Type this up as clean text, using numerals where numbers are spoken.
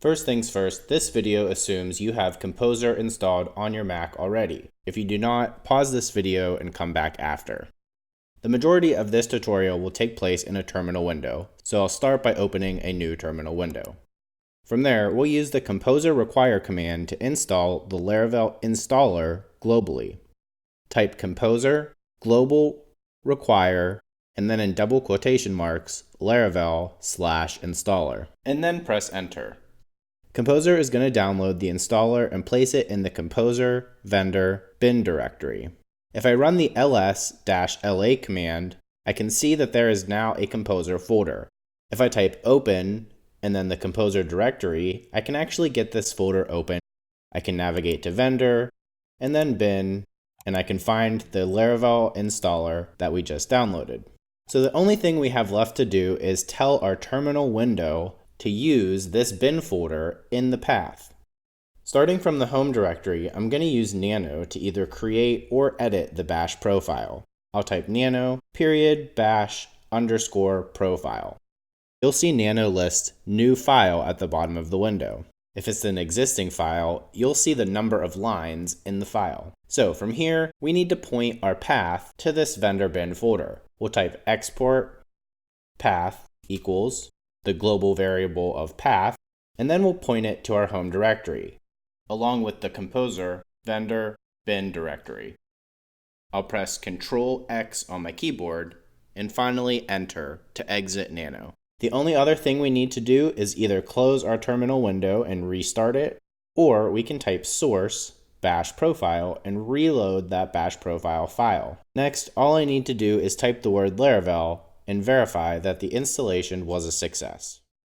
First things first, this video assumes you have Composer installed on your Mac already. If you do not, pause this video and come back after. The majority of this tutorial will take place in a terminal window, so I'll start by opening a new terminal window. From there, we'll use the Composer require command to install the Laravel installer globally. Type Composer, global, require, and then in double quotation marks, Laravel/installer, and then press enter. Composer is going to download the installer and place it in the Composer vendor bin directory. If I run the ls-la command, I can see that there is now a Composer folder. If I type open and then the Composer directory, I can actually get this folder open. I can navigate to vendor and then bin, and I can find the Laravel installer that we just downloaded. So the only thing we have left to do is tell our terminal window to use this bin folder in the path. Starting from the home directory, I'm going to use nano to either create or edit the bash profile. I'll type nano bash _ profile. You'll see nano list new file at the bottom of the window. If it's an existing file, you'll see the number of lines in the file. So from here, we need to point our path to this vendor bin folder. We'll type export path equals the global variable of path, and then we'll point it to our home directory, along with the Composer vendor bin directory. I'll press Ctrl X on my keyboard, and finally enter to exit nano. The only other thing we need to do is either close our terminal window and restart it, or we can type source bash profile and reload that bash profile file. Next, all I need to do is type the word Laravel and verify that the installation was a success.